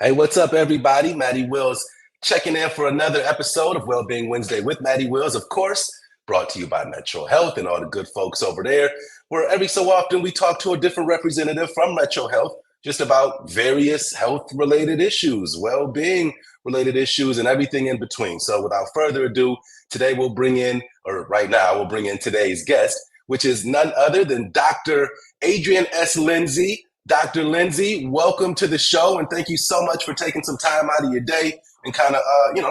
Hey, what's up, everybody? Matty Willz checking in for another episode of Wellbeing Wednesday with Matty Willz, of course, brought to you by Metro Health and all the good folks over there, where every so often we talk to a different representative from Metro Health just about various health-related issues, well-being related issues, and everything in between. So without further ado, right now, we'll bring in today's guest, which is none other than Dr. Adrian S. Lindsey. Dr. Lindsey, welcome to the show, and thank you so much for taking some time out of your day and kind of,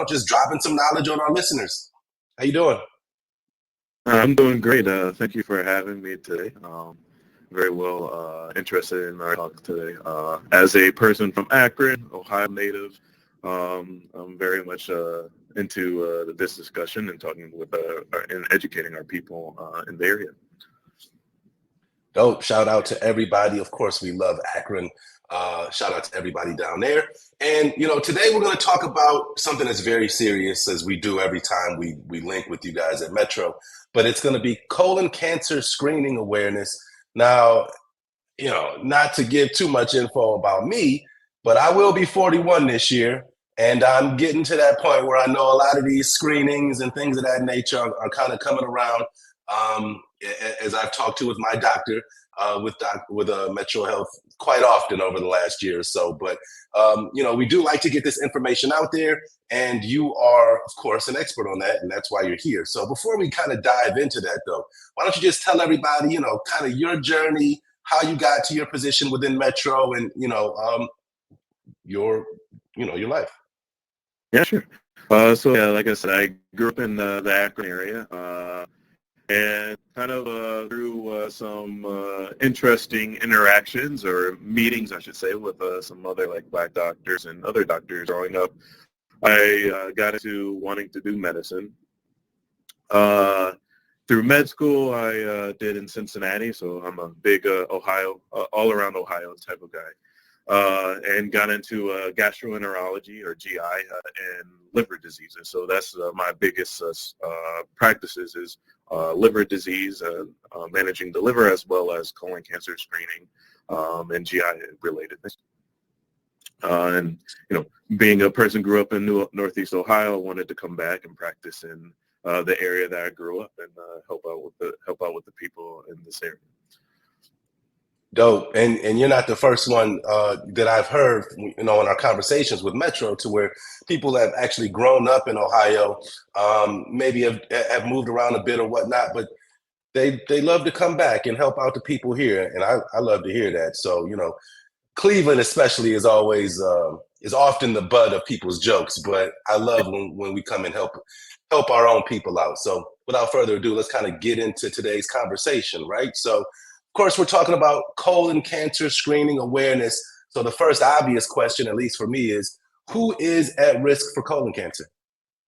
just dropping some knowledge on our listeners. How you doing? I'm doing great. Thank you for having me today. Very well interested in our talk today. As a person from Akron, Ohio native, I'm very much into this discussion and talking with and educating our people in the area. Dope. Shout out to everybody. Of course, we love Akron. Shout out to everybody down there. And, today we're going to talk about something that's very serious, as we do every time we link with you guys at Metro. But it's going to be colon cancer screening awareness. Now, not to give too much info about me, but I will be 41 this year. And I'm getting to that point where I know a lot of these screenings and things of that nature are kind of coming around. As I've talked to with my doctor, with Metro Health quite often over the last year or so. But, we do like to get this information out there, and you are, of course, an expert on that, and that's why you're here. So before we kind of dive into that, though, why don't you just tell everybody, kind of your journey, how you got to your position within Metro, and, your life. Yeah, sure. Like I said, I grew up in the Akron area. And kind of through some interesting interactions or meetings, I should say, with some other Black doctors and other doctors growing up, I got into wanting to do medicine. Through med school, I did in Cincinnati, so I'm a big Ohio, all-around Ohio type of guy. And got into gastroenterology or GI and liver diseases. So that's my biggest practices is liver disease, managing the liver, as well as colon cancer screening and GI related things. And being a person grew up in Northeast Ohio, I wanted to come back and practice in the area that I grew up and help out with the people in this area. Dope. And you're not the first one that I've heard, in our conversations with Metro, to where people have actually grown up in Ohio, maybe have moved around a bit or whatnot, but they love to come back and help out the people here. And I love to hear that. So, Cleveland especially is always, is often the butt of people's jokes, but I love when we come and help our own people out. So without further ado, let's kind of get into today's conversation, right? So, of course, we're talking about colon cancer screening awareness. So the first obvious question, at least for me, is who is at risk for colon cancer?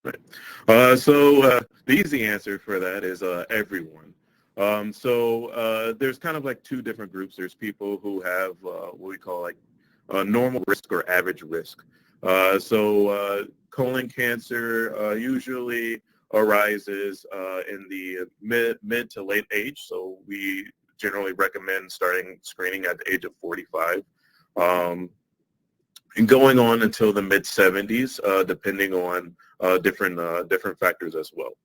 Right. The easy answer for that is everyone. There's kind of two different groups. There's people who have what we call normal risk or average risk. Colon cancer usually arises in the mid to late age. So we generally recommend starting screening at the age of 45 and going on until the mid 70s, depending on different factors as well.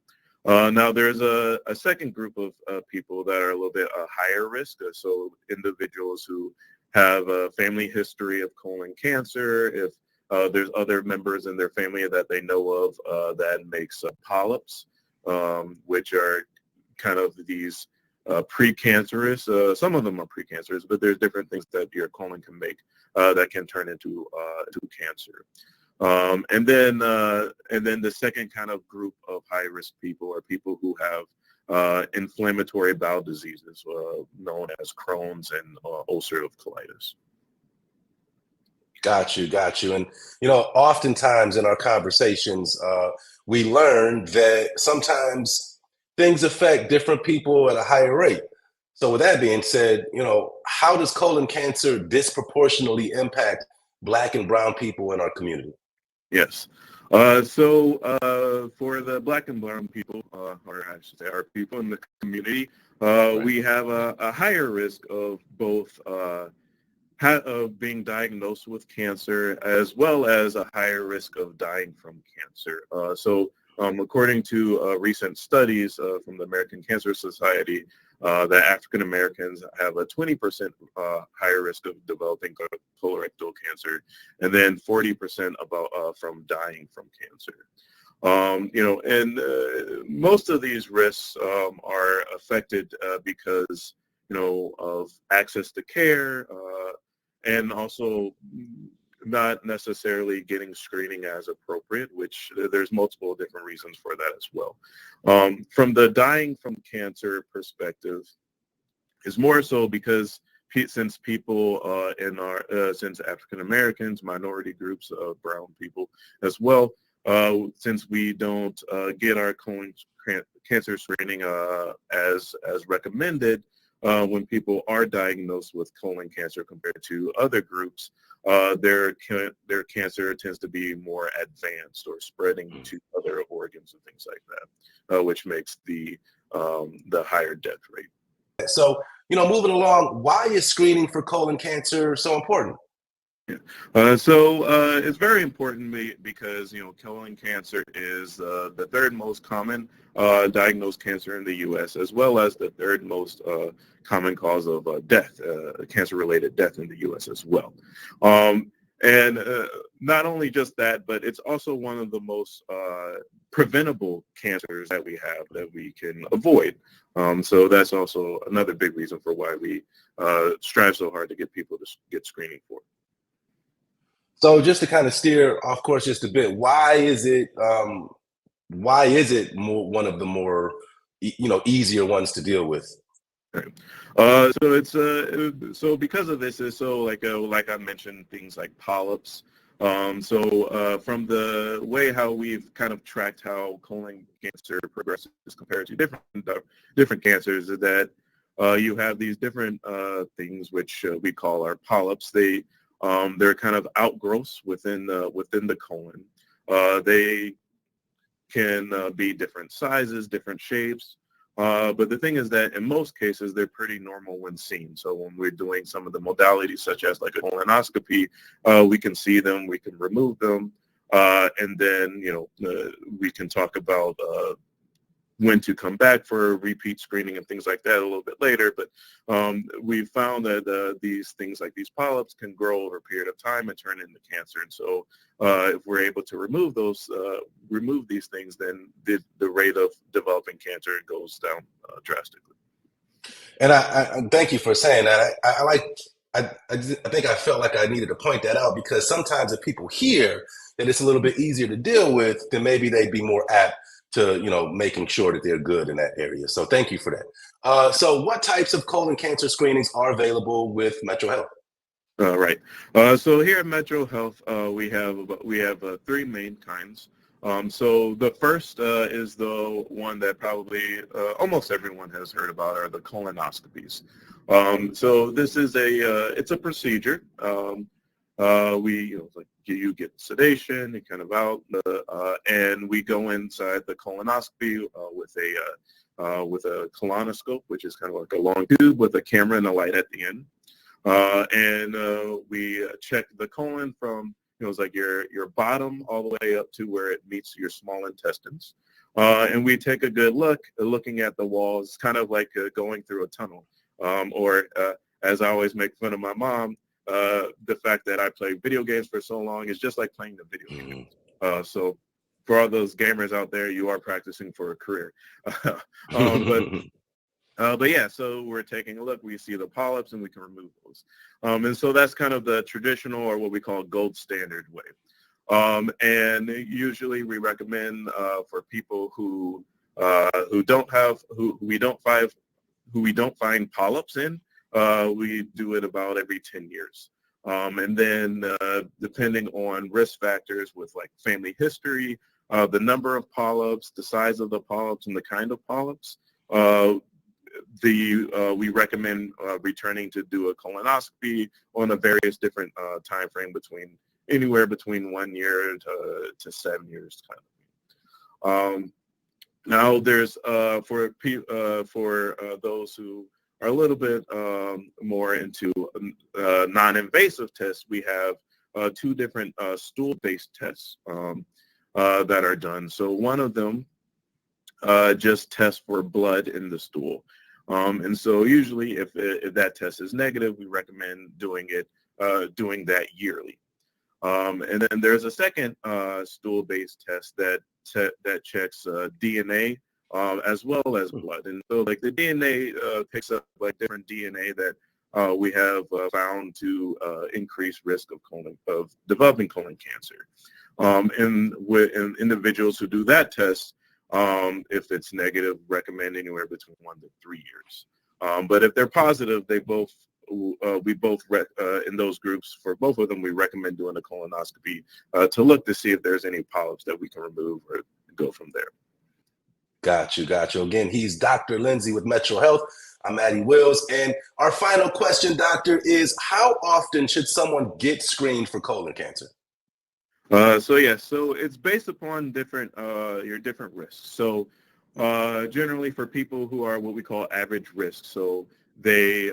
Now there's a second group of people that are a little bit higher risk. So individuals who have a family history of colon cancer, if there's other members in their family that they know of that makes polyps, which are kind of these precancerous. Some of them are precancerous, but there's different things that your colon can make that can turn into cancer. And then the second kind of group of high risk people are people who have inflammatory bowel diseases, known as Crohn's and ulcerative colitis. Got you. And, oftentimes in our conversations, we learn that sometimes things affect different people at a higher rate. So with that being said, how does colon cancer disproportionately impact Black and brown people in our community? Yes. For the Black and brown people, or I should say our people in the community, right, we have a higher risk of both of being diagnosed with cancer, as well as a higher risk of dying from cancer. According to recent studies from the American Cancer Society, that African Americans have a 20% higher risk of developing colorectal cancer, and then 40% from dying from cancer. Most of these risks are affected because of access to care, and also not necessarily getting screening as appropriate, which there's multiple different reasons for that as well. From the dying from cancer perspective, is more so because since people since African Americans, minority groups, brown people as well, since we don't get our colon cancer screening as recommended, when people are diagnosed with colon cancer compared to other groups, their cancer tends to be more advanced or spreading to other organs and things like that, which makes the higher death rate. So, moving along, why is screening for colon cancer so important? It's very important because colon cancer is the third most common diagnosed cancer in the U.S., as well as the third most common cause of death, cancer-related death in the U.S. as well. And not only just that, but it's also one of the most preventable cancers that we have that we can avoid. So that's also another big reason for why we strive so hard to get people to get screening for it. So just to kind of steer off course just a bit, why is it one of the more easier ones to deal with? Right. So because of this, is like I mentioned, things like polyps. From the way how we've kind of tracked how colon cancer progresses compared to different cancers, is that you have these different things which we call our polyps. They're kind of outgrowths within the colon. They can be different sizes, different shapes. But the thing is that in most cases, they're pretty normal when seen. So when we're doing some of the modalities, such as like a colonoscopy, we can see them, we can remove them, and then we can talk about when to come back for repeat screening and things like that a little bit later. But we found that these things like these polyps can grow over a period of time and turn into cancer. And so if we're able to remove these things, then the rate of developing cancer goes down drastically. And I thank you for saying that. I think I felt like I needed to point that out, because sometimes if people hear that it's a little bit easier to deal with, then maybe they'd be more apt to making sure that they're good in that area. So thank you for that. So what types of colon cancer screenings are available with Metro Health? Right. So here at Metro Health, we have three main kinds. So the first is the one that probably almost everyone has heard about, are the colonoscopies. So this is it's a procedure. You get sedation, you kind of out, and we go inside the colonoscopy with a colonoscope, which is kind of like a long tube with a camera and a light at the end. And we check the colon from it's like your bottom all the way up to where it meets your small intestines. And we take a good looking at the walls, kind of like going through a tunnel. Or as I always make fun of my mom, the fact that I played video games for so long is just like playing the video game. So for all those gamers out there, you are practicing for a career. But yeah, so we're taking a look, we see the polyps and we can remove those. And so that's kind of the traditional, or what we call gold standard way. And usually we recommend for people who we don't find polyps in, we do it about every 10 years. And then depending on risk factors with like family history, the number of polyps, the size of the polyps, and the kind of polyps, we recommend returning to do a colonoscopy on a various different time frame, anywhere between 1 year to 7 years kind of. Now there's for those who are a little bit more into non-invasive tests, we have two different stool-based tests that are done. So one of them just tests for blood in the stool. And so usually if that test is negative, we recommend doing that yearly. And then there's a second stool-based test that checks DNA as well as blood. And so like the DNA picks up like different DNA that we have found to increase risk of developing colon cancer. And in individuals who do that test, if it's negative, recommend anywhere between 1 to 3 years. But if they're positive, we both in those groups, for both of them, we recommend doing a colonoscopy to look to see if there's any polyps that we can remove or go from there. Got you. Again, he's Dr. Lindsey with Metro Health. I'm Matty Willz. And our final question, doctor, is how often should someone get screened for colon cancer? So it's based upon your different risks. So generally for people who are what we call average risk, so they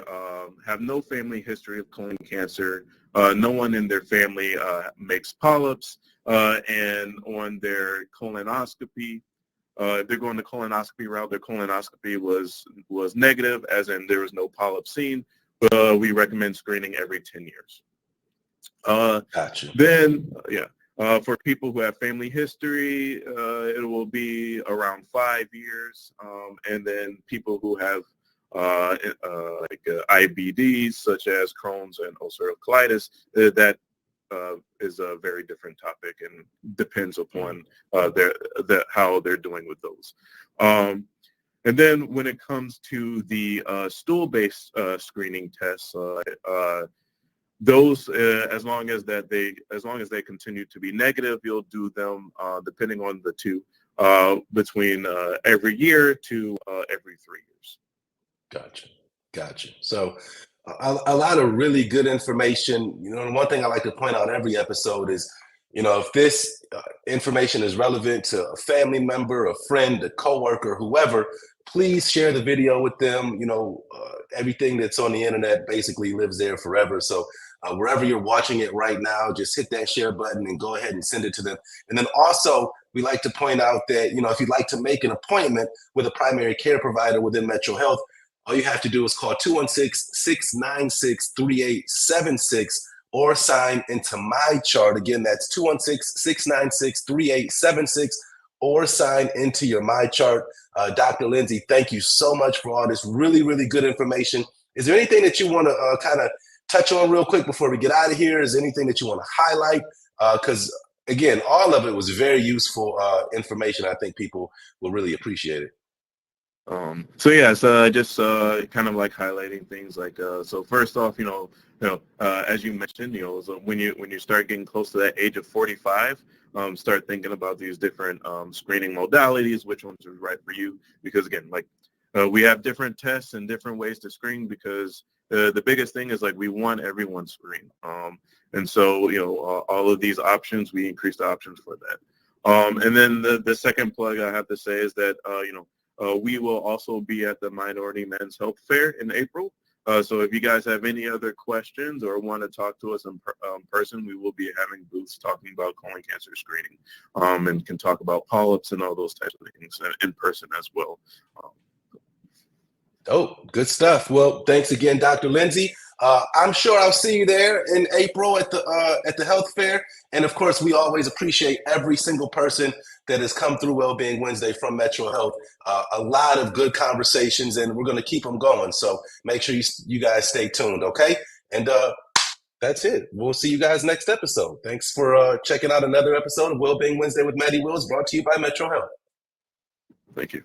have no family history of colon cancer, no one in their family makes polyps, and on their colonoscopy, if they're going the colonoscopy route, their colonoscopy was negative, as in there was no polyp seen, we recommend screening every 10 years. Gotcha. Then, for people who have family history, it will be around 5 years. And then people who have IBDs, such as Crohn's and ulcerative colitis, that is a very different topic and depends upon how they're doing with those. And then when it comes to the stool-based screening tests, those, as long as they continue to be negative, you'll do them depending on the two between every year to every 3 years. Gotcha. So a lot of really good information. You know, and one thing I like to point out every episode is, you know, if this information is relevant to a family member, a friend, a coworker, whoever, please share the video with them. You know, everything that's on the internet basically lives there forever. So wherever you're watching it right now, just hit that share button and go ahead and send it to them. And then also, we like to point out that, you know, if you'd like to make an appointment with a primary care provider within Metro Health, all you have to do is call 216-696-3876 or sign into my chart. Again, that's 216-696-3876 or sign into your my chart. Dr. Lindsey, thank you so much for all this really, really good information. Is there anything that you want to kind of touch on real quick before we get out of here? Is there anything that you want to highlight? Because, again, all of it was very useful information. I think people will really appreciate it. Just kind of like highlighting things like, so first off, as you mentioned, so when you start getting close to that age of 45, start thinking about these different screening modalities, which ones are right for you. Because again, we have different tests and different ways to screen, because the biggest thing is we want everyone screened. And so, all of these options, we increase the options for that. And then the second plug I have to say is that, we will also be at the Minority Men's Health Fair in April. So if you guys have any other questions or want to talk to us in person, we will be having booths talking about colon cancer screening, and can talk about polyps and all those types of things in person as well. Oh, good stuff. Well, thanks again, Dr. Lindsey. I'm sure I'll see you there in April at the health fair. And of course, we always appreciate every single person that has come through Wellbeing Wednesday from Metro Health. A lot of good conversations, and we're going to keep them going. So make sure you guys stay tuned, okay? And that's it. We'll see you guys next episode. Thanks for checking out another episode of Wellbeing Wednesday with Matty Willz, brought to you by Metro Health. Thank you.